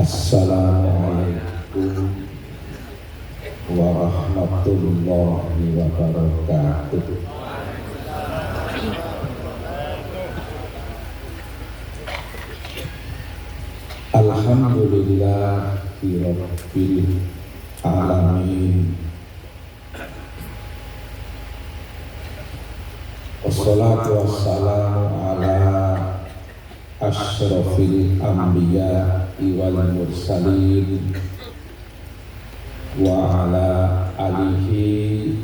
Assalamualaikum warahmatullahi wabarakatuh. Alhamdulillahi rabbil alamin. Wassalatu wassalamu ala asyrafil anbiya'i wal mursalin wa ala alihi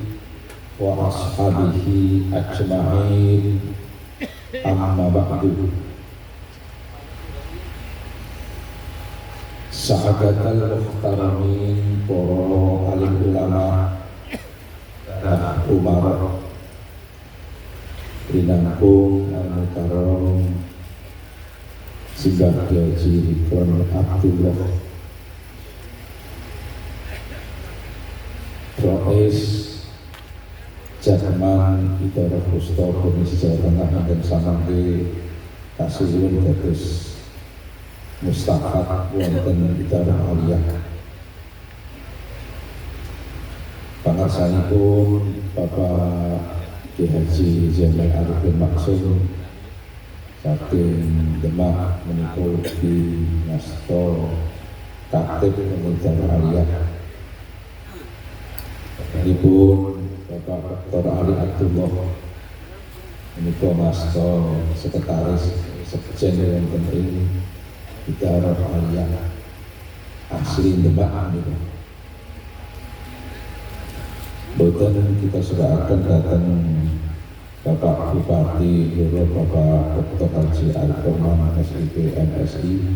wa ashabihi ajma'in, amma ba'du. Sa'adatal muhtaramin, para alim ulama dan umara, Rinangkung al-mukaram Simbah Haji Ridwan Abdullah Rais Jatman Idara Kusta Komisi Jawa Tengah dan samangke kasuwun dados mustahab wonten Idara Aliyah. Pangarsanipun Bapak Ki Haji Jamal Arifin Maksum saking Demak menika di Ngasto Katib Idara Aliyah. Ibu Bapak Dr. Ali Abdullah menika Ngasto Sekretaris Sekjen wonten ing Idara Aliyah asli Demak menika. Boten kita sudah akan datang Bapak Bupati Loro Bapak Dr. Haji Al-Qurman SIP MSI,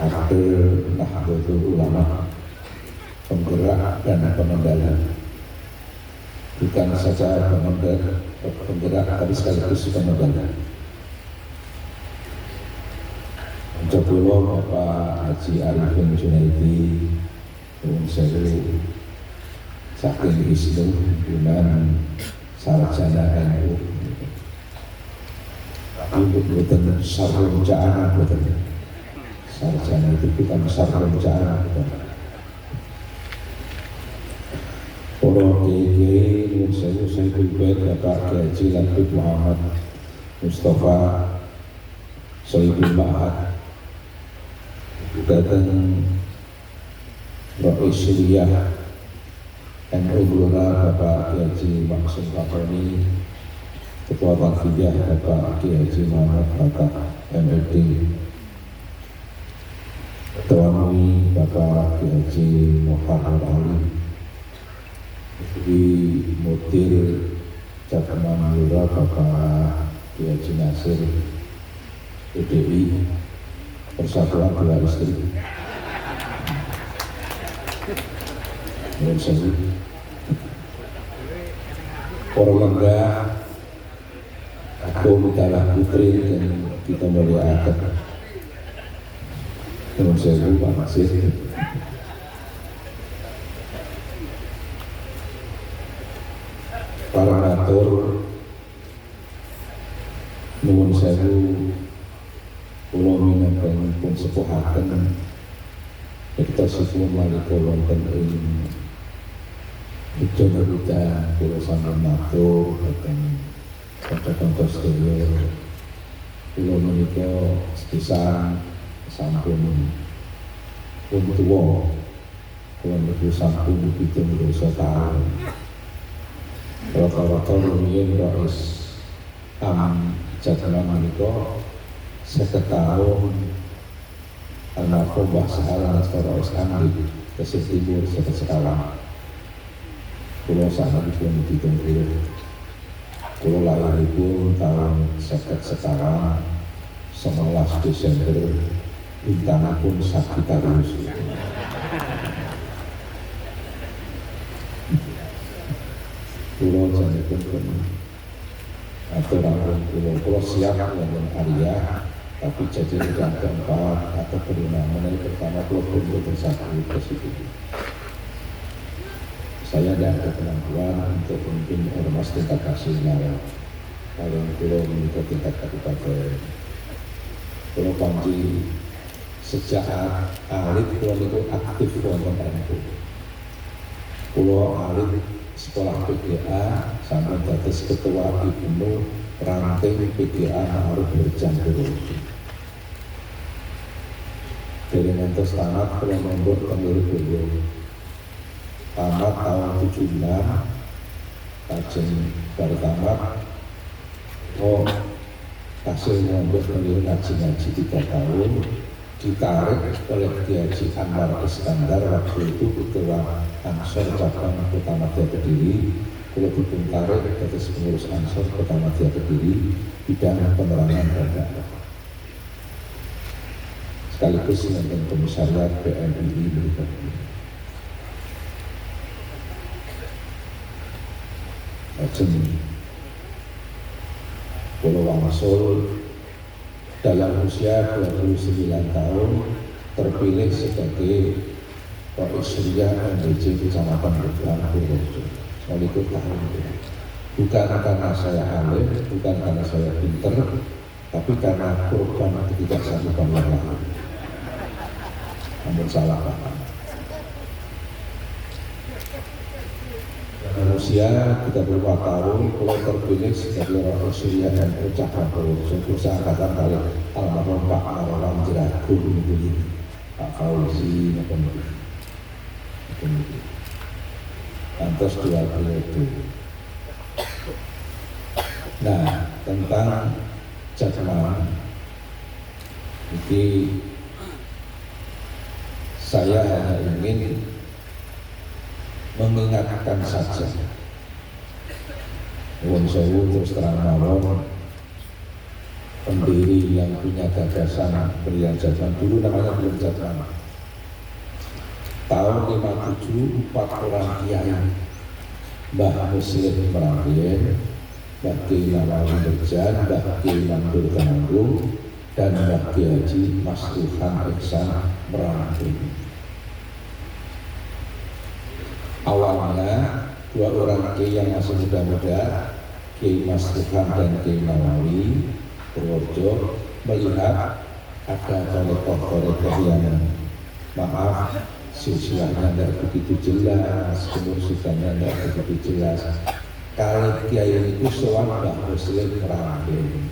Aktor Nahdlatul Ulama, penggerak dan pengendali, bukan saja penggerak tapi sekaligus pengendali. Mencoba Bapak Haji Arifin Junaidi Sewu saking Isnu dengan sarjana NU, tapi bukan sarjana, bukan sarjana itu bukan sarjana, bukan. Para kiai yang saya pribadi Bapak Haji Latif Muhammad Mustafa Sohibul Ma'had datang Rais Suriah NU Blora Bapak Haji Maksum Fakoni, Ketua Tanfidiyah Bapak Haji Muhammad Bapak MLD, Ketua MUI Bapak Haji Muhammad Ali, di Mutir Jatman Lura Bapak Haji Nasir PDI Persatuan Dua Istri. Para lenggah aku mintalah putri dan kita muliakan Nuwun sewu Pak Masih. Para ngatur nuwun sewu, kula minangka pun sepuhaken kita suwun malika wonten ing Udah kula sampun matur dhateng kanca-kanca sedaya. Kula menika sepisan sampun tuwa, kula niku sampun 17 taun. Rata-rata rumiyin Rais Jatman menika 50 taun. Almarhum Mbah Sahalan Rais di Pesisir Timur sekarang. Kula sanadipun dihitung kula lahiripun tahun 50 sekarang 19 Desember, bintangipun Sagittarius. Kula janipun aturaken kula siap wonten Arya, tapi jadi yang keempat atau kelima mengenai pertama kula pun bersatu positif. Saya tidak ada kemampuan untuk memimpin ormas tingkat nasional. Kalau pulau menikah tingkat kabupaten, pulau panji sejak alit kula niku aktif wonten NU. Kula alit sekolah PGA sampai dados ketua Ibnu ranting PGA Ma'ruf Berjangkuru. Dari ngantos tamat kula mondok teng Lirboyo. Tamat tahun 76, lajeng bar tamat hasil mondok teng ngaji 3 tahun, ditarik oleh Kiai Haji Anwar Iskandar waktu itu ketua Ansor cabang Kota Madya Kediri. Kula dipun tarik dados pengurus Ansor Kota Madya Kediri bidang penerangan dan dakwah. Sekaligus dengan komisariat PMII berikutnya. Lajeng kula wangsul dalam usia 29 tahun terpilih sebagai Roisriah MDC Kecamatan Gebang Purworejo. Sekaligus tahun itu. Bukan karena saya alim, bukan karena saya pinter, tapi karena korban ketidaksanggupan yang lain. Namun salah paham. Usia 34 tahun, pulau terpilih sebagai Roisriah dan Ucapan Purworejo. Usaha angkatan kali almarhum Pak Marwan Jeragung ini, Pak Fauzi, Antos 2 periode. Nah, tentang Jatman ini saya hanya ingin mengingatkan saja. Wong Sewu terus terang mawon, pendiri yang punya gagasan Berian Jatman dulu namanya belum Jatman. Tahun 57 4 orang kiai, Mbah Muslim Meranggen, Mbah Kiai Nawawi Berjan, Mbah Kiai Mandur Temanggung, dan Mbah Kiai Haji Mas Tuhan Iksan Meranggen. Awalnya 2 orang kiai yang masih muda-muda, Kiai Mas Tuhan dan Kiai Nawawi Purworejo, melihat ada tokoh-tokoh yang maaf silsilahnya tidak begitu jelas, kemurusannya tidak begitu jelas. Kali kiai itu soal Mbah Muslim Meranggen,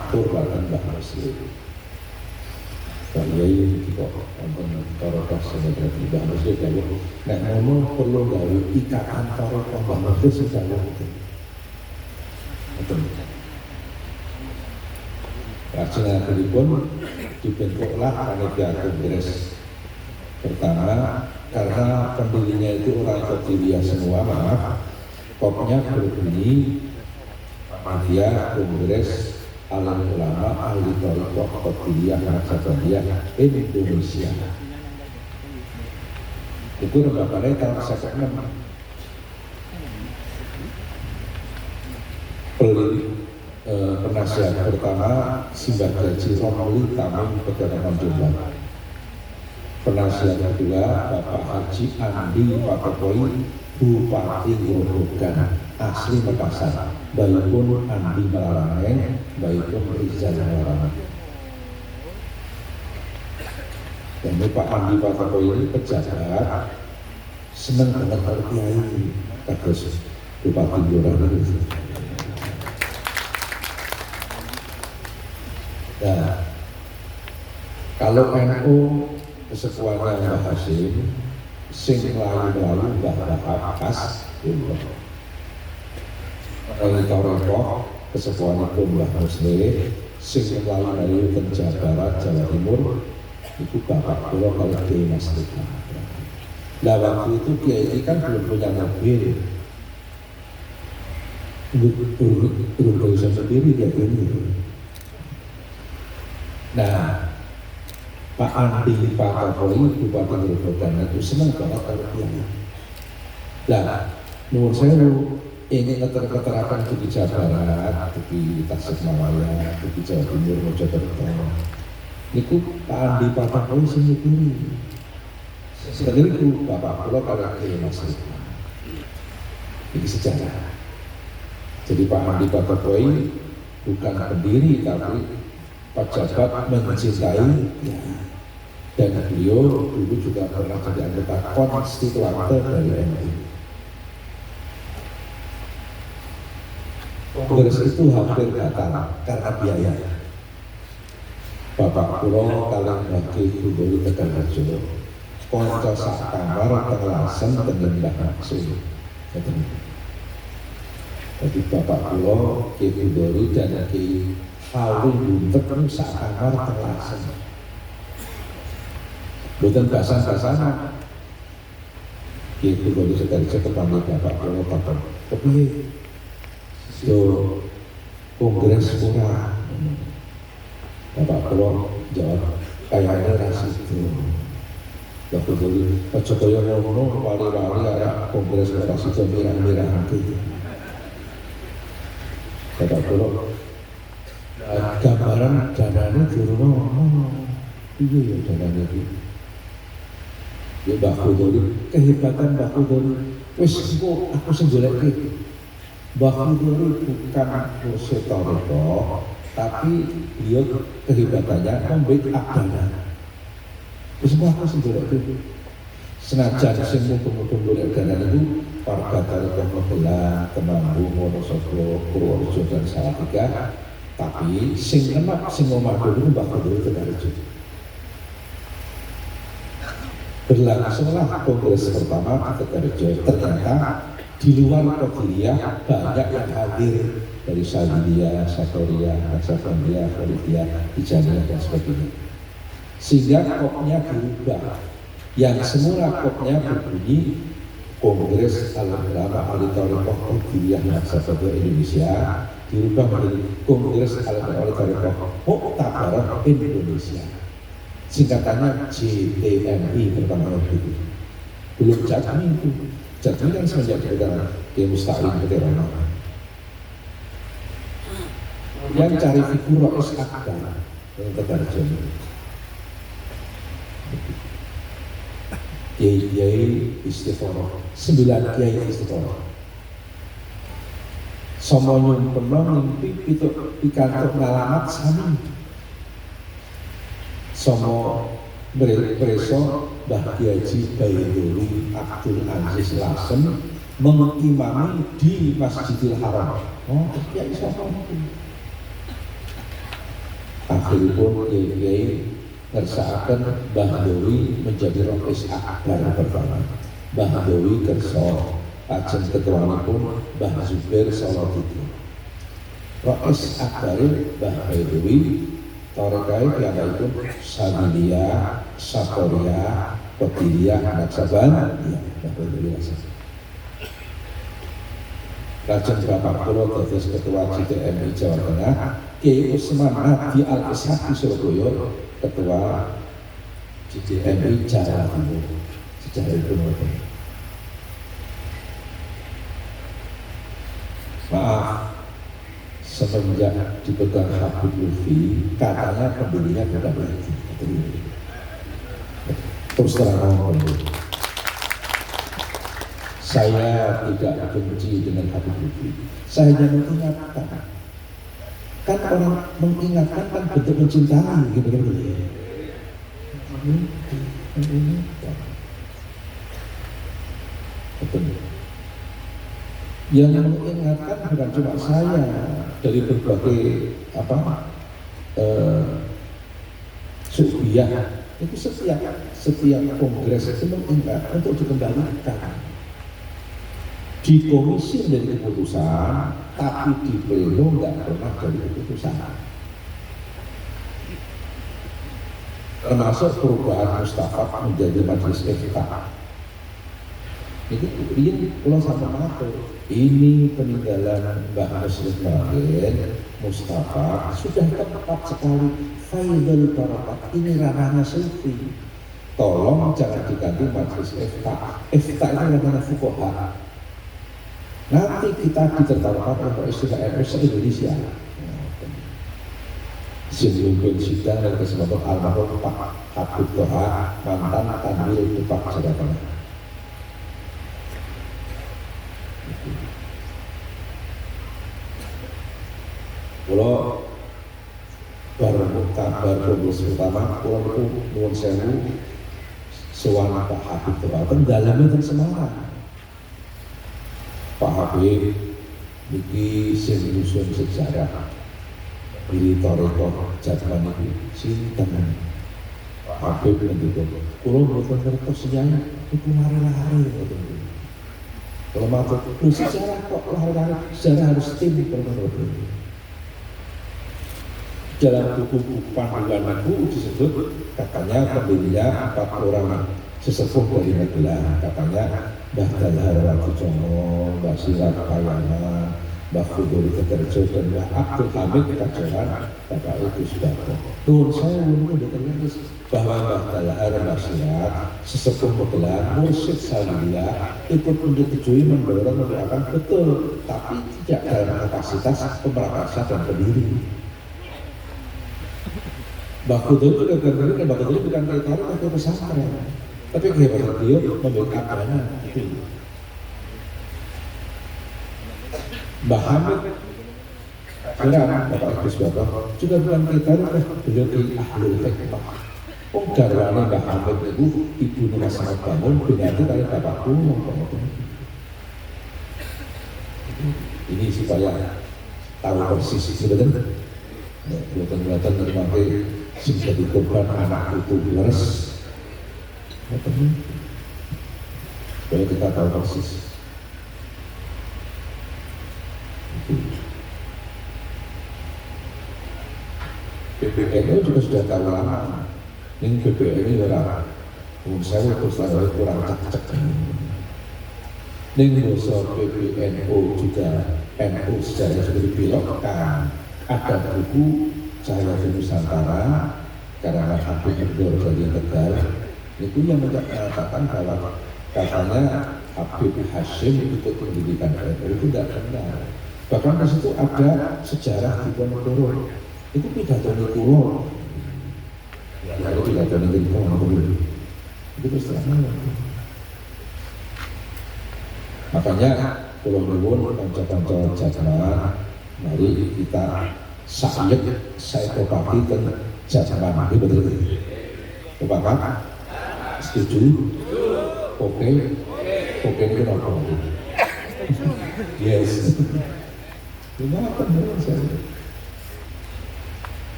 bahkan Mbah Muslim. Mbah Kiai kok wonten tarokat sebagai Mbah Muslim kalau nek ngono perlu gawe ikatan tarokat Mbah Muslim sejalan itu. Betul. Lajeng akhiripun dibentuklah panitia kongres pertama karena pendirinya itu orang Qadiriyah semua, maaf, popnya berbunyi Panitia Kongres Alim Ulama Ahli Thariqah Qadiriyah Naqsabandiyah Indonesia. Itu lembaga tahun 1996. Penasihat pertama Simbah Gaji Romli Tamim Pegangan Jombang. Penasihat kedua Bapak Haji Andi Pakopoi Bupati Grobogan asli Makassar, baikpun Andi Malarangen, baikpun Rizal Malarangen. Dan Pak Andi Pakopoi ini pejabat senang banget kalau kiai kados Bupati Grobogan. Nah, kalau NU kesepuannya Mbah Hasim, sing lalu-lalu Mbah Abbas, oleh Tarokoh kesepuanipun Mbah Muslim, sing lalu-lalu ke Jawa Barat, Jawa Timur, itu Bapak Pulau kalau Kiai Mas Tuhan. Nah waktu itu Kiai kan belum punya mobil, belum bisa sendiri dia ini. Nah, Pak Andi Pakopoi Bupati Grobogan itu senang banget kalau kiai. Nah, menurut saya ingin keterkaterakan di Jawa Barat, di Tasikmalaya, di Jawa Timur, Mojokerto. Itu Pak Andi Pakopoi sendiri. Seperti itu Bapak Pulau kalau kiai masih. Ini sejarah. Jadi Pak Andi Pakopoi bukan pendiri tapi pejabat mencintai ya. Dan beliau dulu juga pernah jadi anggota konstituante dari MI. Kongres itu hampir batal karena biaya. Bapak Kulo kalang bagi Gubernur Tegalrejo, konco sak kamar tengelasan dengan Mbak Maksud. Jadi Bapak Kulo, Ki Gubernur dan Ki Harun Buntet itu sak kamar tengelasan. Bukan bahasan-bahasan. Ki Gubernur Tegalrejo kepanggil Bapak Kulo takon, kepiye? Yo kongres pura. Bapak Kulo jawab kayaknya ras itu. Waktu dulu Pak Jokowi ngomong wali-wali ada kongres ras itu mirang-mirang gitu. Bapak Kulo gambaran dananya turun iya ya dananya itu. Ya Mbak Kudori kehebatan Mbak Kudori wes aku senjolek Mbak Kudori bukan Musetoriko, tapi beliau kehebatannya membackup dana. Semua aku sendiri itu. Senajan semua kemudian boleh dana itu warga Tarikon Magelang, Temanggung, Wonosobo, Purworejo dan Salatiga. Tapi sing enak sing omah dulu Mbak Kudori Tegalrejo. Berlangsunglah kongres pertama di Tegalrejo. Ternyata di luar Kodiliyah banyak yang hadir dari Salidia, Sakoria, Naksabandia, Politia, Tijaniah dan sebagainya. Sehingga kopnya berubah. Yang semula kopnya berbunyi Kongres Al-Ulama Al-Thariqah Kodiliyah Naksabandia Indonesia dirubah menjadi Kongres Al-Ulama Al-Thariqah Muktabarat Indonesia. Singkatannya JTMI pertama kali. Belum jadi itu. Jadi kan semenjak kita ke Musta'in Keterana yang cari figur Rais Akbar yang Tegalrejo Kiai Istiqoroh 9 Kiai Istiqoroh Somo nyumpun mimpi pikantuk ngalamat sami Somo Preso Mbah Haji Bayruri Abdul Aziz Lasem mengimami di Masjidil Haram. Oh, ya iso itu. Akhiripun Kiai ngersakaken Mbah Dowi menjadi Rais Akbar pertama. Mbah Dowi kersa lajeng ketuanipun Mbah Zubair Salatiga. Rais Akbar Mbah Dowi Torekai piyambakipun Sabilia, Sakoria, Kodiliyah, Naksaban, ya, Bapak Lajeng Bapak Kulo dados Ketua JTMI Jawa Tengah, Kiai Usman Hadi Al-Ishaq di Surabaya, Ketua JTMI Jawa Timur. Sejarah itu maaf. Semenjak dipegang Habib Lutfi, katanya pembelinya bukan lagi. Terus terang ngomong, saya tidak benci dengan Habib Lutfi. Saya hanya mengingatkan. Kan orang mengingatkan kan bentuk mencintai, gitu. Betul. Yang mengingatkan bukan cuma saya, dari berbagai subiah itu setiap kongres itu mengingat untuk dikembalikan di komisi menjadi keputusan, tapi di pleno nggak pernah jadi keputusan. Termasuk perubahan Mustafa menjadi majelis etika. Itu ini pulau sama Mato. Ini peninggalan Mbah Muslim Raden Mustafa sudah tepat sekali. Faidul Barakat ini ranahnya sufi. Tolong jangan diganti majelis efta. Efta itu ranahnya fuqaha. Nanti kita ditertawakan oleh istilah MUS Indonesia. Sinjungun sidang dan kesempatan almarhum Pak Habib Toha mantan Tanwil Depak Jawa Tengah. Kalau baru kabar pengurus utama kurang nuwun sewu sowan Pak Habib Tepaten dalamnya kan Semarang. Pak Habib niki sing nyusun sejarah di Toreko Jatman iki sinten Pak Habib ngendika kula mboten ngertos nyai iku lari-lari ngoten. Kalau matur sejarah kok lari-lari, sejarah harus tim bermenurut. Dalam buku panduan itu disebut katanya pendirinya 4 orang sesepuh dari Magelang, katanya Mbah Dahlan Rakujono, Mbah Sirat Payana, Mbah Kuduri Keterjo dan Mbah Abdul Hamid Kajoran, Bapak Ibu Sudarto. Tuh saya belum tertulis bahwa Mbah Dahlan Mbah Sirat sesepuh Magelang, mursyid Salihiyah ikut menyetujui mendorong mendoakan betul, tapi tidak dalam kapasitas pemerakarsa dan pendiri. Mbah Kuduri juga berbeda, Mbah Kuduri bukan kaitannya tapi pesantren, tapi kehebatannya beliau memberikan dana itu. Mbah Hamid Kiram, Bapak Ibu Sudarto juga bukan kaitannya beliau di ahlul hikmah. Garwane Mbah Hamid itu ibu Mas Ahmad Bangun, binati kali bapakku ngomong. Ini supaya tahu persis sebenarnya. Buatan-buatan dari mati sing jadi korban anak itu leres. Supaya kita tahu persis. PBNU juga sudah tahu lama. Ini PBNU ini orang saya terus kurang cek. Ini dosa PBNU juga NU secara sudah dibelokkan. Ada buku Cahaya Nusantara karena Habib Nur dari Tegal itu yang menyatakan bahwa katanya Habib Hashim ikut pendidikan NU itu tidak benar. Bahkan di situ ada sejarah di Ponorogo itu pidato Kulo. Ya itu pidato Kulo itu terus terang. Makanya Kulo nuwun kanca-kanca Jatman, mari kita sayek saya kopati dan Jatman ini betul. Sepakat? Setuju? Oke? Oke ini kenapa? Yes. Kenapa menurut saya?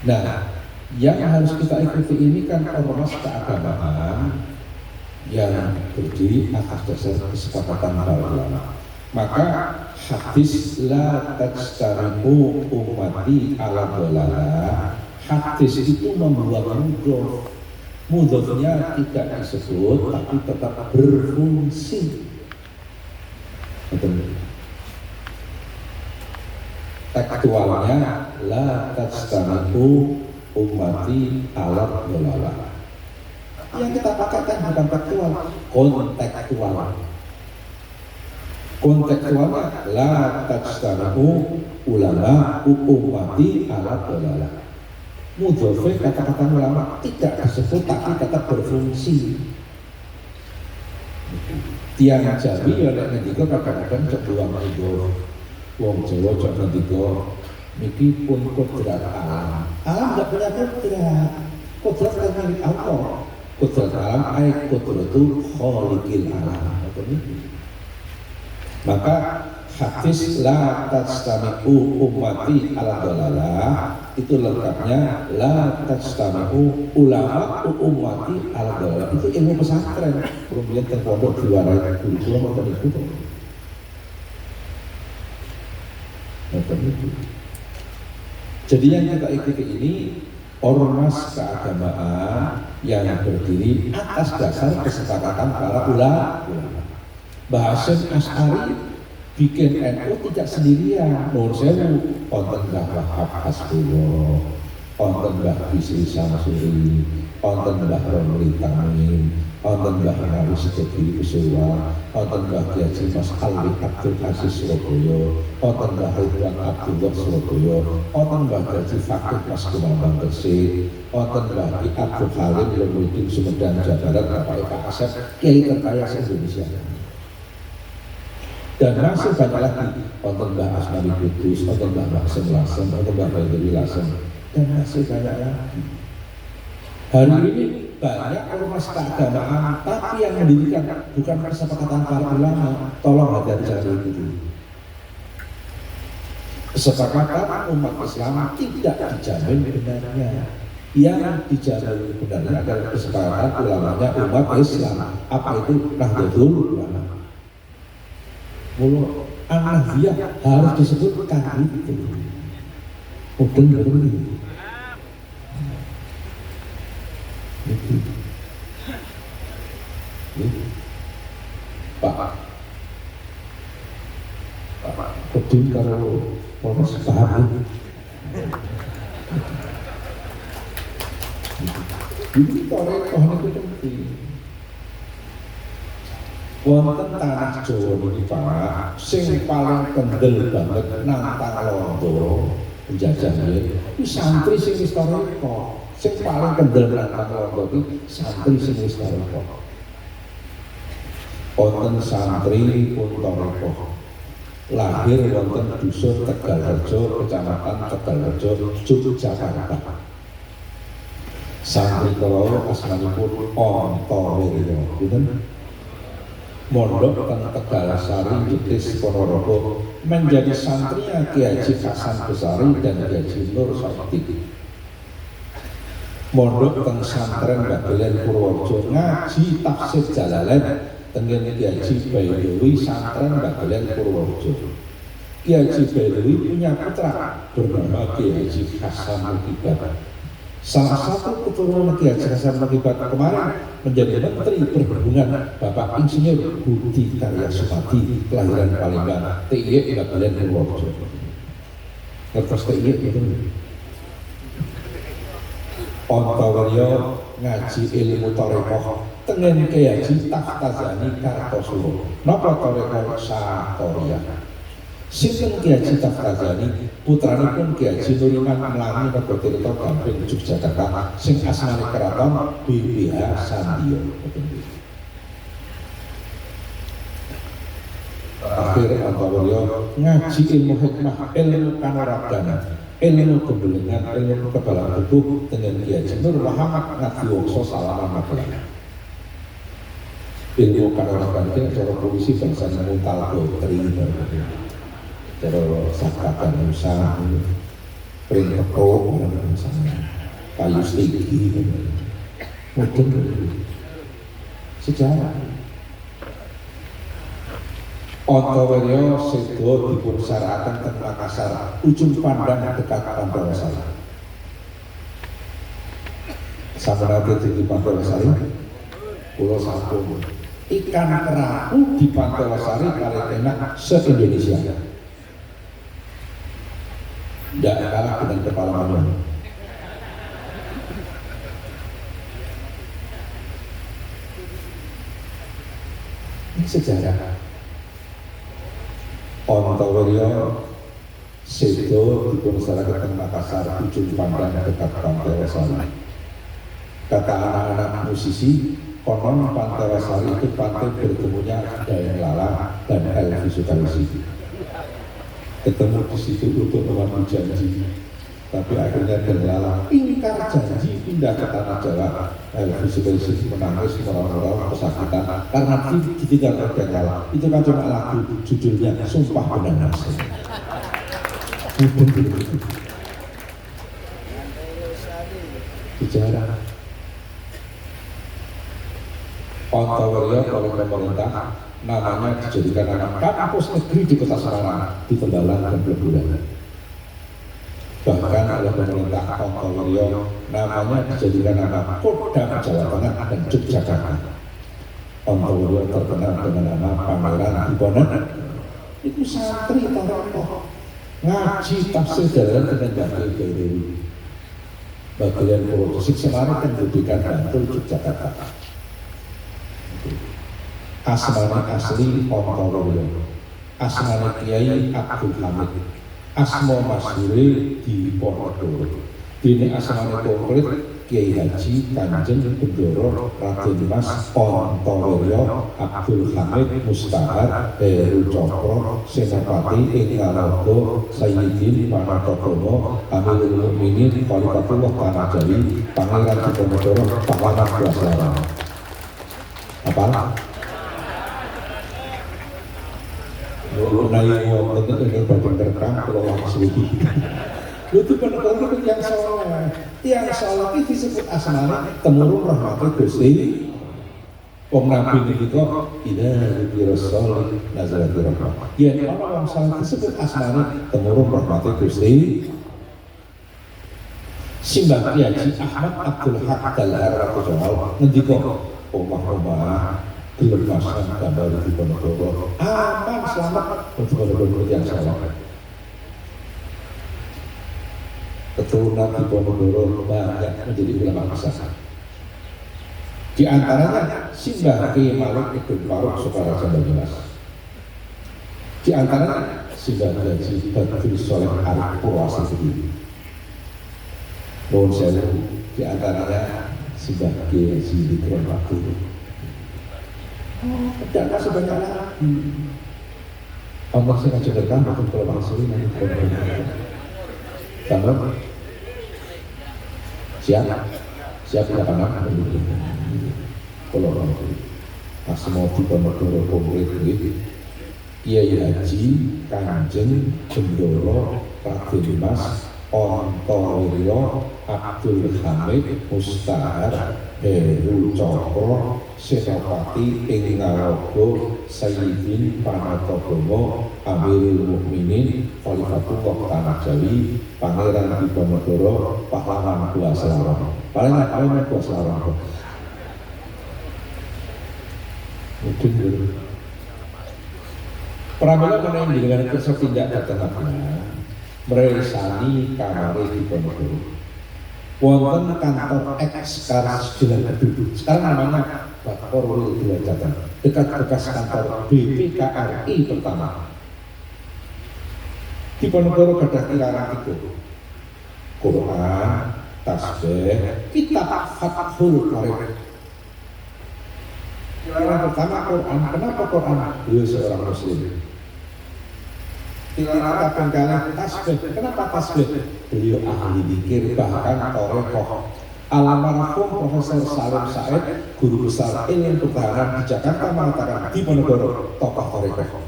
Nah, yang harus kita ikuti ini kan ormas keagamaan yang berdiri atas dasar kesepakatan para ulama. Maka hadis la tajtarimu ummati ala dolalah, hadis itu membuang mudhofnya tidak disebut tapi tetap berfungsi. Betul. Tekstualnya la tajtarimu ummati ala dolalah. Yang kita pakai kan bukan tekstual, kontekstual. Kontekstualnya la tajtarimu ulama ummati ala dolalah. Mudhofe kata-kata ulama tidak disebut tapi tetap berfungsi. Tiang Jambi oleh ngendika kadang-kadang coba mudhof. Wong Jawa coba ngendika niki pun kodrat alam. Alam enggak punya kodrat. Kodrat kan milik Allah. Kodrat alam ay kodratu khaliqil alam. Maka hadis la tajtami'u ummati ala dolalah itu lengkapnya la tajtami'u ulama ummati ala dolalah. Itu ilmu pesantren. Kemudian terpondok di luar kurikulum atau itu. Jadi yang kita ikuti ini ormas keagamaan yang berdiri atas dasar kesepakatan para ulama. Mbah Hasyim Asy'ari bikin NU tidak sendirian. Nuwun sewu, wonten Mbah Wahab Hasbullah, wonten Mbah Bisri Samsuri, wonten Mbah Romli Tamim, wonten Mbah Nawawi Sidiki Usulwa, wonten Mbah Kiai Mas Ali Abdul Aziz Surabaya, wonten Mbah Ridwan Abdullah Surabaya, wonten Mbah Haji Fakih Mas Kumambang Gresik, wonten Mbah Abdul Halim Lumuddin Sumedang Jawa Barat, Bapak Pak Asep, kiai terkaya se-Indonesia. Dan masih banyak lagi, wonten Mbah Asmari Kudus, wonten Mbah Maksum Lasem, wonten Mbah Bayduri Lasem. dan masih banyak lagi. Hari ini banyak ormas keagamaan, tapi yang mendirikan bukan kesepakatan para ulama. Tolong hati-hati itu. Kesepakatan umat Islam tidak dijamin benarnya. Yang dijamin benarnya adalah kesepakatan ulamanya umat Islam. Apa itu? Nahdlatul Ulama. Kalau An-Nahdliyah harus disebutkan itu. Betul. Pak, betul kalau proses paham. Ini torekoh itu penting. Wonten tanah Jawa ini Pak, sing paling kendel banget nantang londo penjajah itu santri sing wis torekoh. Sing paling kendel nantang londo iki santri sing wis torekoh. Wonten santri pun torekoh. Lahir wonten dusun Tegalrejo, kecamatan Tegalrejo, Yogyakarta. Santri kula asmanipun Antawirya, pinten? Mondok teng Tegalsari, Jetis, Ponorogo, menjadi santrinya Kiai Haji Hasan Besari dan Kiai Haji Nur Sodik. Mondok teng Santren Bagelen Purworejo, ngaji tafsir Jalalain tengen Kiai Haji Baidowi Santren Bagelen Purworejo. Kiai Haji Baidowi punya putra bernama Kiai Haji Hasan Mukibat. Salah satu keturunan Kiai Haji Hasan Mukibat kemarin menjadi Menteri Perhubungan Bapak Insinyur Budi Karya Sumadi, kelahiran Palembang, TIY Bagelen Purworejo. Ngertos TIY itu. Antawirya ngaji ilmu tarekoh tengen Kiai Haji Taftazani Kartosuro. Napa tarekoh Satoriyah? Sinten Kiai Haji Taftazani putranipun Kiai Haji Nuriman Melangi Nagaratirta Gamping Yogyakarta sing asmane keraton BPH Sandiyo. Akhir Antawirya ngaji ilmu hikmah, ilmu kanuragana, ilmu kebelingan, ilmu kebalan tubuh dengan Kiai Haji Nur Muhammad Ngadiwongso Salaman Magelang. Ilmu kanuragana itu cara puisi bangsa Muntal Dotri, cara Sakatan Musa, Pring Teko, Kayu Stigi, mungkin sejarah. Antawirya sedo dipun sarakaken teng Makassar, ujung pandang dekat Pantai Wasari. Samanate di Pantai Wasari, Pulau Sampung. Ikan kerapu di Pantai Wasari paling enak se-Indonesia. Tidak kalah dengan kepala manyung. Ini sejarah. Antawirya sedo dipun sarakaken Makassar, ujung pandang dekat Pantai Wasari. Kata anak-anak musisi, konon Pantai Wasari itu pantai bertemunya Daeng Lala dan Elvi Sukaisi. Ketemu di situ untuk memenuhi janji, tapi akhirnya Daeng Lala ingkar janji pindah ke tanah Jawa. Elvi Sukaisi menangis merau-rau kesakitan karena ditinggal oleh Daeng Lala. Itu kan cuma lagu, judulnya Sumpah Benang Mas. Bicara Antawirya oleh pemerintah namanya dijadikan nama kampus negeri di Kota Semarang, di Tembalang dan Blebulan. Bahkan oleh pemerintah Antawirya namanya dijadikan nama Kodam Jawa Tengah dan Yogyakarta. Antawirya terkenal dengan nama Pangeran Diponegoro. Itu santri tarekoh ngaji tafsir Jalalain dengan Mbah Baidowi. Bagian Purworejo Semarang pendidikan Bantul Yogyakarta. Asmane asli Antawirya, asmane Kiai Abdul Hamid, asma masyhure Diponegoro. Dene asmane konkret Kiai Haji Kanjeng Bendoro Raden Mas Ontowiryo Abdul Hamid Mustahar Heru Cokro Senopati ing Ngalogo Sayyidin Panatokomo Amirul Mukminin Khalifatullah Tanah Jawi Pangeran Diponegoro Pahlawan Kuasara. Apa? Mengenai wonten ing badan terekam kula langsung itu benar-benar yang soleh. Yang soleh itu disebut asmane temurun rahmati Gusti. Wong Nabi niki kok ila rasul nazarati rahmah. Ya orang soleh disebut asmane temurun rahmati Gusti. Simbah Kiai Ahmad Abdul Haq Dalhar Rasulullah ngendika omah-omah gelem pasang gambar di Ponorogo aman selamat untuk yang soleh. Keturunan di Ponorogo banyak menjadi ulama besar. Di antaranya Simbah Kiai Malik Ibn Faruk Sukaraja Banyumas. Di antaranya Simbah Haji Badrul Soleh Arif Purwasidi. Mohon sewu di antaranya Simbah Kiai Haji Dikron Abdul. Dan masih banyak lagi. Allah saya ngajak rekam maupun kalau maksudnya nanti tambah siap lapangan kalau asmo di Ponorogo Komplek Kiai Haji Kanjeng Bendoro Raden Mas Ontowiryo Abdul Hamid Mustahar Heru Cokro Senopati ing Ngalogo Sayyidin Panatokomo Amirul Mukminin Khalifatullah Tanah Jawi Pangeran Diponegoro Pahlawan Kuasara. Paling Kuasara. Mungkin pramila menawi dengan kersa tindak datangnya meresani kamare Diponegoro. Wonten kantor Ekskarasi Jalan Keduduk. Sekarang namanya Bakor Wil Jatan, dekat bekas kantor BPKRI pertama. Diponegoro gadah kirana itu Quran, tasbih, kitab Fathul Qarib. Kirana pertama Quran. Kenapa Quran? Beliau seorang Muslim. Kirana penggalan tasbih. Kenapa tasbih? Beliau ahli zikir bahkan torekoh. Almarhum Profesor Salim Said, guru besar ilmu pertahanan di Jakarta mengatakan Diponegoro tokoh torekoh.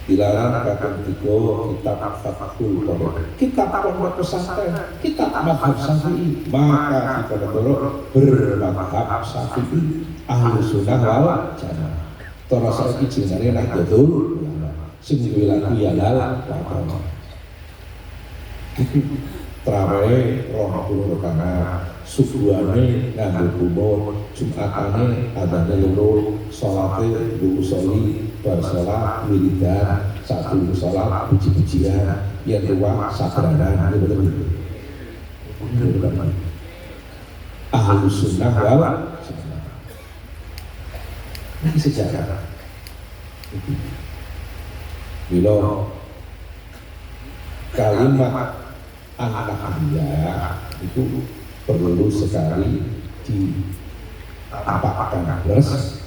Dilarang kakek tiga kitab Fathul Qarib, kitab pondok pesantren, kitab mazhab Syafi'i. Maka Diponegoro bermadhab Syafi'i, ahlu sunnah wal jamaah. Terasa iki jenenge Nahdlatul Ulama. Sing duwe lagu ya lal wae. Trawe 20 rakaat, subuhane nganggo kumur, Jumatane adane loro, salate diusoli, bar salat wiridan, satu salat puji-pujian, yen ruwah sabranan betul. Ahlu sunnah wal jamaah. Ini sejarah. Bila kalimat anak-anak itu perlu sekali ditampakkan terus.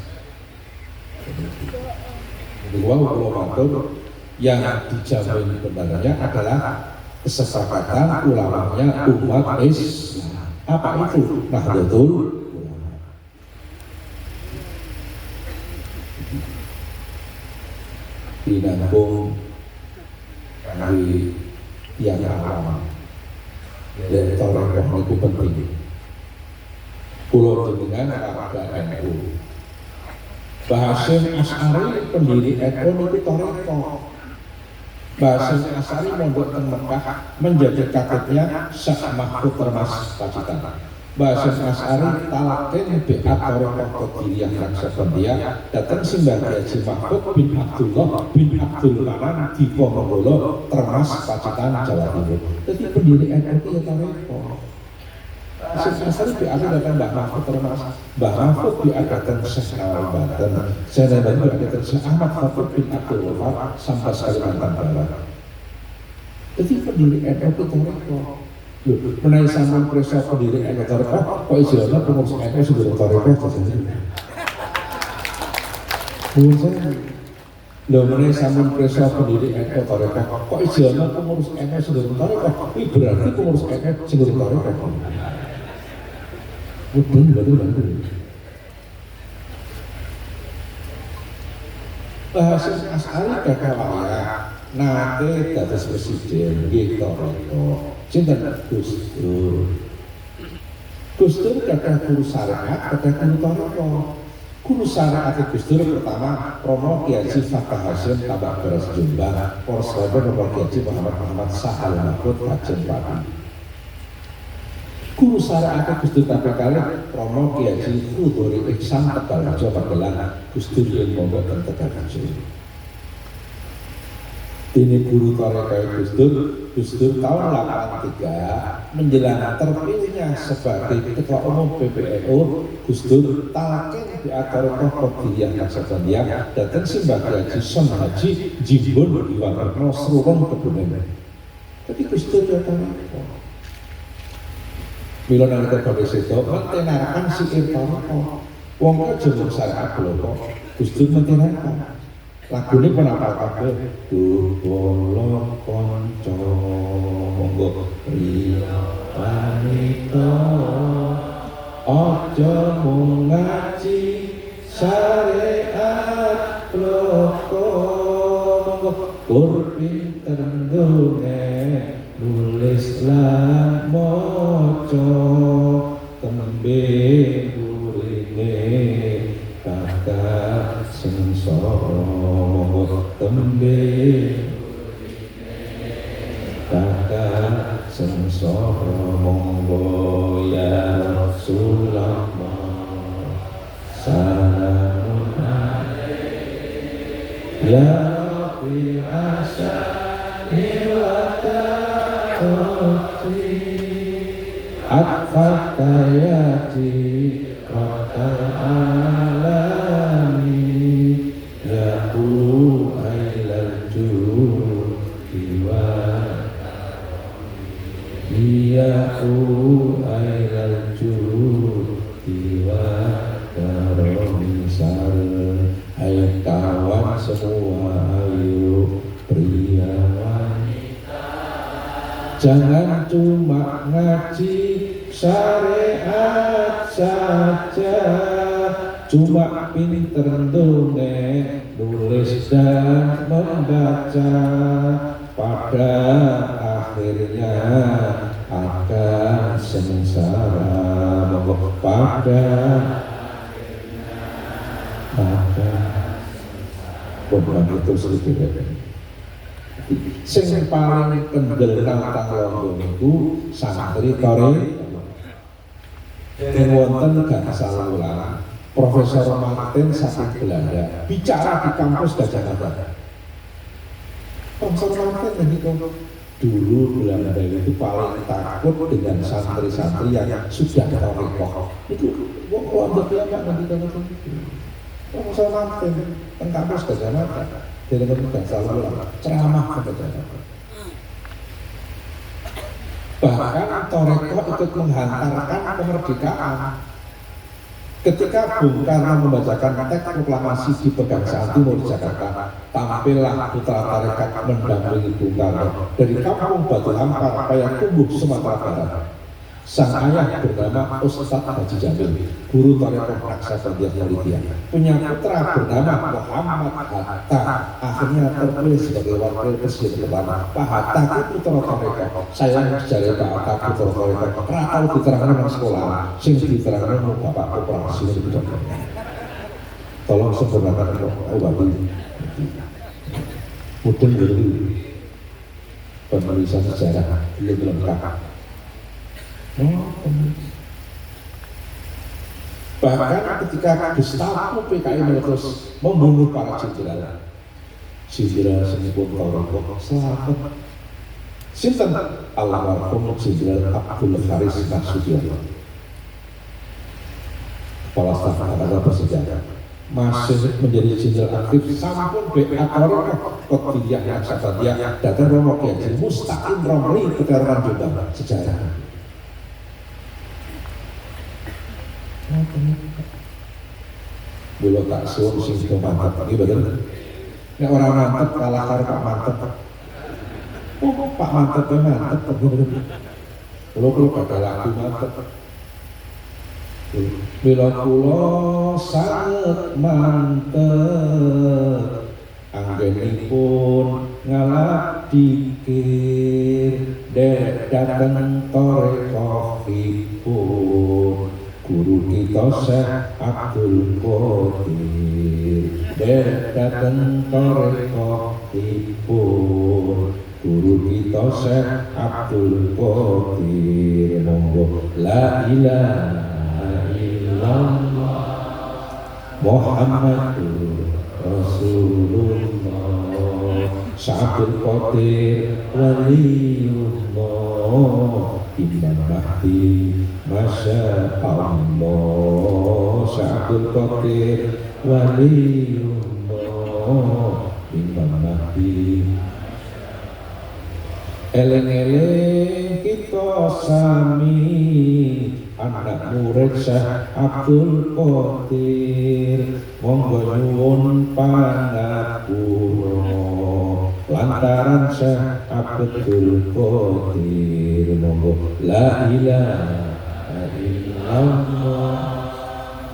Kedua, ulamatul yang dijamin kebenarannya adalah kesepakatan ulamanya umat Islam. Apa itu? Nahdlatul Ulama. Dinambung dari yang awam. Dan torekoh itu penting. Pulau dengan warga NU. Bahasim Asy'ari pendiri NU itu torekoh. Bahasim Asy'ari mondok teng Mekah menjadi kakeknya Syekh Mahfud Termas Pacitan. Bahasim Asy'ari talakin beat torekoh Qadiriyah Naqsabandiyah datang Simbah Haji Mahfud bin Abdullah bin Abdul Manan di Ponorogo Termas Pacitan Jawa Timur. Jadi pendiri NU ya torekoh. Bahasim Asy'ari diatur datang Mbah Mahfud Termas. Mbah Mahfud diadakan Syekh Nawawi Banten. Saya Nawawi diadakan Syekh Ahmad Mahfud bin Abdul Wahab sampai Kalimantan Barat. Jadi pendiri NU itu torekoh. Menawi sampun presa pendiri Toreko, kok istilahnya pengurus NU sebelum Toreko saja. Lho menawi sampun presa pendiri NU Toreko, kok istilahnya pengurus NU sebelum Toreko, ini berarti pengurus NU sebelum Toreko. Betul. Hasyim Asy'ari kakawaya nate dados presiden nggih Toreko. Cinten Gus Dur. Gus Dur gadah guru syariat, gadah guru Toreko. Guru syariat Gus Dur pertama Romo Kiai Haji Fakih Hasyim Tambak Beras Jombang, Porsodo Romo Kiai Haji Muhammad Sahal Mahfud Kajen Pati. Guru syariat Gus Dur kali Romo Kiai Haji Hudori Iksan Tegal Raja Magelang Gus Dur yang mondok dan Tegal Raja. Ini guru Toreko Gus Dur tahun 83 menjelang terpilihnya sebagai Ketua Umum PBNU. Gus Dur talken di Toreko Kodiyah Kasabandiyah datang simbah Haji Son Haji Jimbun Iwan Sruwong Kebumen. Tapi Gus Dur ya Toreko. Mila nalika badhe seda mentenaraken siir Toreko. Wong aja mung syariat lho Gus Dur mentenaraken. Lagune pun apal kabeh. Kula kanca monggo priya wanita aja mung ngaji syariat loko monggo tur pinter ndonga nulis lan maca tembe burine kakak sengsara tembe kakak sengsara monggo ya Rasulullah salamun alaik ya Rabbi asyani wa ta'uti atfakayati qatal alami ya Iyaku airal judi wa karomisar. Hai kawan semua, ayo pria wanita, jangan cuma ngaji syariat saja, cuma pinter dongeng, nulis dan membaca, pada akhirnya akan sengsara. Monggo pada akhirnya itu sedikit. Sing paling kendel nang Londo niku santri Toreko. Ing wonten gangsal wulan Profesor Martin saking Belanda bicara di kampus Gajah Mada. Profesor Martin begitu, dulu Belanda itu paling takut dengan santri-santri yang sudah Toreko. Itu kelompok dia nggak nanti kalau itu. Profesor Martin teng kampus Gajah Mada dari gangsal wulan ceramah ke Gajah Mada. Bahkan Toreko ikut menghantarkan kemerdekaan. Ketika Bung Karno membacakan teks proklamasi di Pegangsaan Timur Jakarta, tampillah putra tarekat mendampingi Bung Karno dari kampung Batu Hampar, Payakumbuh, Sumatera Barat. Sang ayah bernama Ustadz Haji Jamil, guru Toreko Naksabandiyah Muhammadiyah, punya putra bernama Muhammad Hatta, akhirnya terpilih sebagai wakil presiden pertama. Pak Hatta itu putra Toreko. Saya sejarah Pak Hatta putra Toreko. Ratau diterangkan di sekolah, sing diterangkan Bapak Koperasi itu. Tolong sempurnakan obati. Mungkin dulu penulisan sejarah belum lengkap. Bahkan ketika Gestapo PKI meletus membunuh para jenderal senipun Toreko selamat. Sinten almarhum Jenderal Abdul Haris Nasution, Kepala Staf Angkatan Bersenjata, masih menjadi jenderal aktif sampun BA Toreko Qadriyah yang Sabadiyah datang Romo Kiai Haji Mustaqim Romli Pekalongan Jombang sejarah. Bulu tak suun sing mantap iki betul. Nek orang mantep kalah karo Pak Mantep. Oh, Pak Mantep mantep betul. Kalau kata lagu mantep. Bila kula sanget mantep anggenipun ngalap dikir dek dateng torekohipun guru kita Syekh Abdul Qadir dek dateng torekohipun guru kita Syekh Abdul Qadir monggo la ilaha Muhammadur Rasulullah Syabdul Qadir Waliullah Imam Mahdi Masya Allah Syabdul Qadir Waliullah Imam Mahdi eleng-eleng kita sami anak murid Syekh Abdul Qadir monggo nyuwun pangapura lantaran Syekh Abdul Qadir monggo la ilaha illallah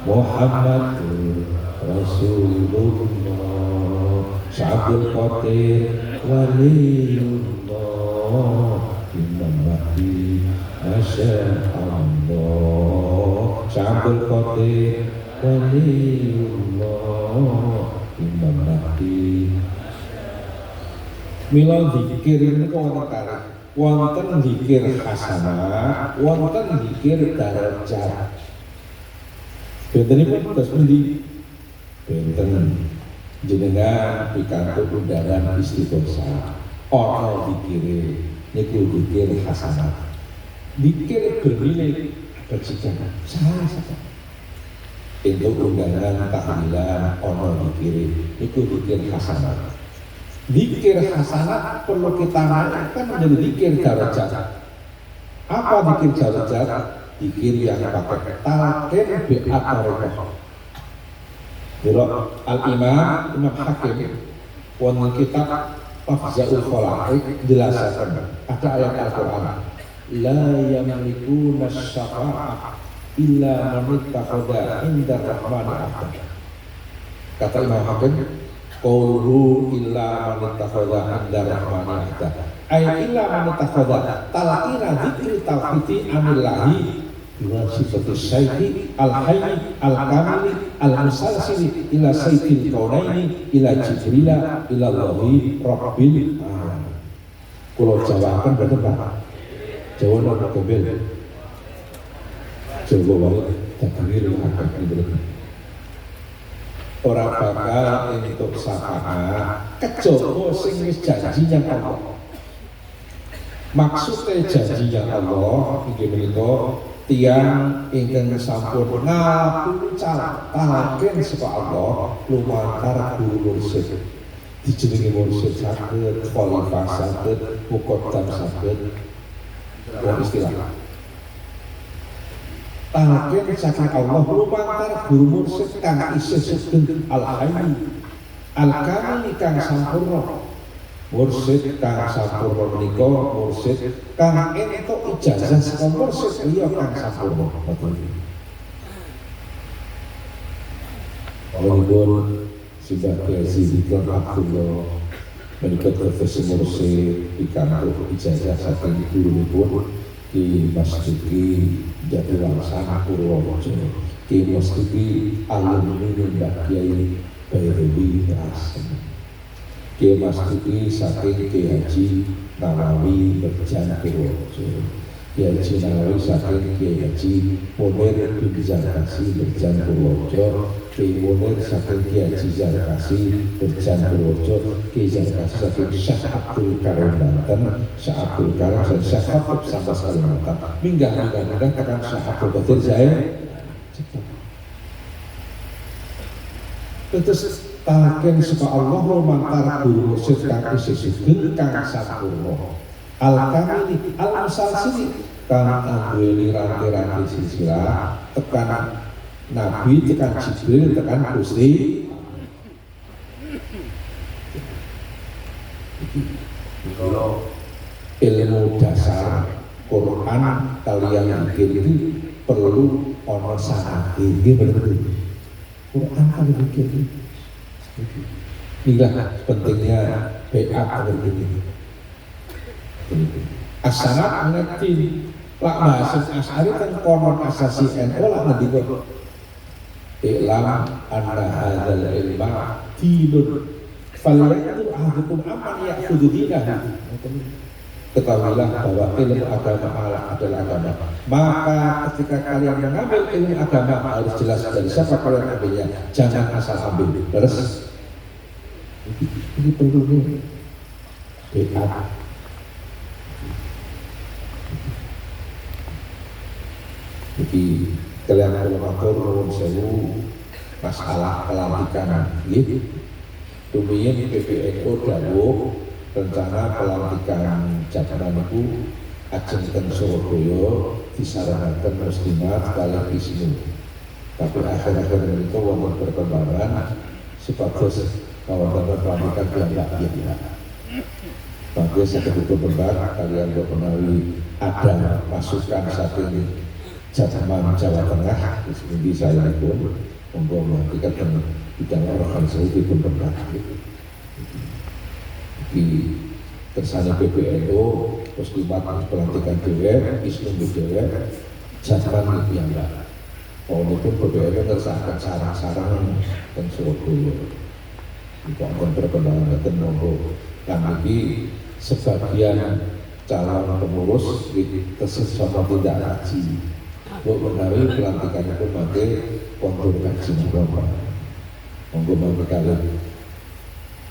Muhammadur Rasulullah Syekh Abdul Qadir Waliullah Imam Mahdi Masya Allah Syabdul Qadir Waliullah Imam Mahdi. Mila zikir ini wonten zikir hasanah, wonten zikir darajat. Bentenipun terus pundi? Benten jenengan pikantuk undangan istighosah. Ana zikire niku zikir hasanah. Zikir bernilai kebajikan salah saja. Itu undangan tahlilan ono zikir itu zikir hasanah. Zikir hasanah perlu kita naikkan menjadi zikir darajat. Apa zikir darajat? Zikir yang pakai talqin bi'at-tariqah. Bila Al-Imam Imam Hakim wonten kitab Tafzaul Khalaiq jelaskan ada ayat Al-Qur'an la yamlikuna syafa'ah illa man ittakhadha inda rahmani ahda. Kata Imam Hakim qawluhu illa man ittakhadha inda rahmani ahda ay illa man ittakhadha talqina dzikri tauhidi anillahi biwasitati syai'i al-hayyi al-kamili al-musalsili ila sayyidil kaunaini ila jibrila ila Allahi rabbil alamin. Kula jawaban bener Pak. Jawa nopo kebel Jawa wae takdir akan diberi ora bakal entuk syafaat kejaba sing wis janjinya Allah. Maksudnya janjinya Allah inggih menika tiyang ingkang sampun ngapun talqin saka Allah lumantar guru mursyid dijenengi mursyid saged khalifah saged muqaddam saged istilah talqin saking Allah lumantar guru mursyid kang isih sugeng al-hayy al-kamil kang sampurna mursyid kang sampurna menika mursyid kang entuk ijazah saka mursyid liya kang sampurna. Walaupun sudah kiasi dikon Abdullah menika terus mursyid pikantuk ijazah saking gurunipun Ki Masduki Jatiwangsana Purworejo Ki Masduki alumni Mbah Kyai Bairewi Rasen Ki Masduki saking Ki Haji Nawawi Berjan Purworejo Ki Haji Nawawi saking Ki Haji Munir bin Zarkasi Berjan Purworejo Ki Munir saking Ki Haji Zarkasi Berjan Purworejo Ki Zarkasi saking Syekh Abdul Karim Banten Syekh Abdul Karim dan Syekh Habib Sambas Kalimantan minggah tekan Syekh Abdul Qadir Zain terus talken saka Allah mantar guru mursyid kang isih sugeng kang sampurna al-kamili al-musalsili kang anduweni ranti-ranti silsilah tekan Nabi tekan Jibril tekan Gusti ilmu dasar Quran kalian bikin itu perlu ono sanad iki bener Quran kalian bikin inilah pentingnya PA begini as-sanad mengerti lak bahasa Asy'ari kan konon asasi NU lah ngendika ilam anna hadzal ilma dinun falyaqul ahadukum amman ya'khudhu dinahu. Ketahuilah bahwa ilmu agama adalah agama. Maka ketika kalian mengambil ilmu agama harus jelas dari siapa kalian ambilnya. Jangan asal ambil. Terus ini perlu BA. Jadi kalian kalau matur nuwun sewu masalah pelantikan gitu. Kemudian PBNU dawuh rencana pelantikan jajaran itu ajeng ten Surabaya disaranaken muslimat kalian ismu. Tapi akhir-akhir itu wonten perkembangan supados wonten pelantikan piyambak-piyambak. Bagus seperti benar kalian menawi ada masukan saking Jajaman Jawa Tengah di saya pun monggo melantikan bidang organisasi pun benar. Di kersane PBNU muslimat pelantikan dewe ismu dewe jajaman piyambak. Ini pun PBNU ngersakaken sarang-sarang ten Surabaya. Jika akan perkembangan dan monggo kami sebagian calon pengurus tersesama tidak haji. Bu menawi pelantikan itu pakai kontur haji Muhammad. Monggo monggo kalian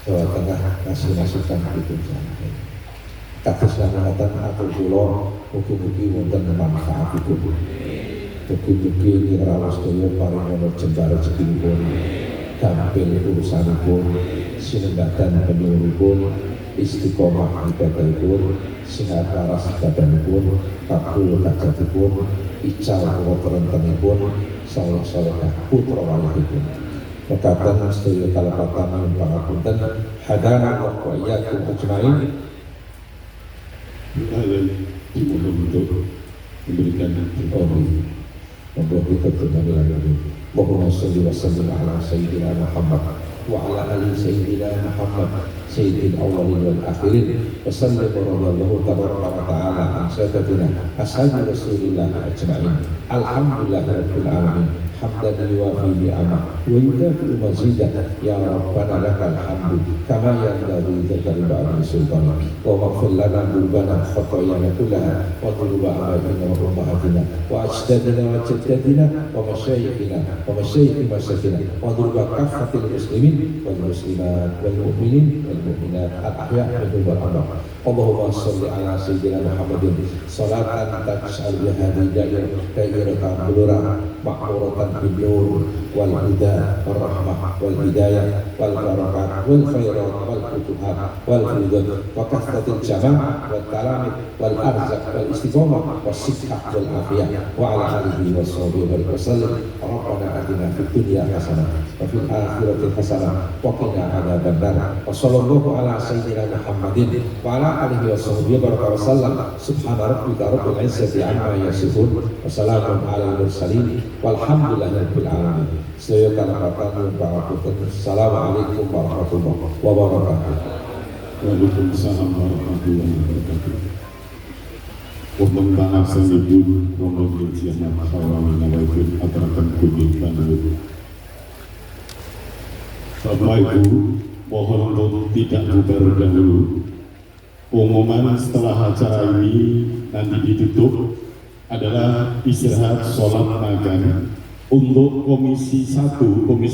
Jawa Tengah kasih masukan itu saja. Kados lamatan atur kula mugi-mugi wonten manfaat itu. Mugi-mugi niraos daya paringono jembar rezekipun, gampil urusanipun, sinembatan penyuwunipun, istiqomah ibadahipun, sehat waras badanipun, kabul hajatipun, ical kerentenipun, saleh-salehah putra walihipun. Mekaten sedaya kalapatan pangapunten hadana wa iyyakum ajmain. Untuk memberikan informasi membuat kita kembali lagi. Allahumma shalli wa sallim ala sayyidina Muhammad wa ala ali sayyidina Muhammad sayyidil awwalin wal akhirin wa sallim radhiyallahu tabaraka wa ta'ala an sayyidatina ashabi rasulillah ajma'in. Alhamdulillahirabbil alamin. Hamdan yuwafi ni'amah wa yukafi mazidah ya rabbana lakal hamdu kama yanbaghi li jalali sultanik wa maghfir lana dhunubana khatayana kullaha wa dhunuba abaina wa ummahatina wa ajdadina wa jaddatina wa masyayikhina wa masyayikhi masyayikina wa dhunuba kaffatil muslimin wal muslimat wal mu'minin wal mu'minat al-ahya' minhum wal amwat. Allahumma shalli ala sayyidina Muhammadin salatan taj'al biha dairatan bulura ma'muratan bil nur wal huda wal rahmah wal hidayah wal barakat wal khairat wal futuhat wal ridha wa kasratil jama' wal kalam wal arzaq wal istiqamah was sihhah wal afiyah wa ala alihi washabihi wa sallam. Rabbana atina fid dunya hasanah wa fil akhirati hasanah wa qina adzabannar. Wa sallallahu ala sayyidina Muhammadin wa ala alihi washabihi wa sallam. Subhana rabbika rabbil izzati amma yasifun wa salamun alal mursalin walhamdulillahirabbil alamin. Saya kalapatan pangapunten. Assalamualaikum warahmatullahi wabarakatuh. Waalaikumsalam warahmatullahi wabarakatuh. Wonten pangarsanipun Romo Yogyakarta Sarawang Nawaitul aturaken kunjung panuwun. Bapak Ibu, mohon untuk tidak bubar dahulu. Pengumuman setelah acara ini nanti ditutup adalah istirahat sholat maghrib untuk Komisi 1, Komisi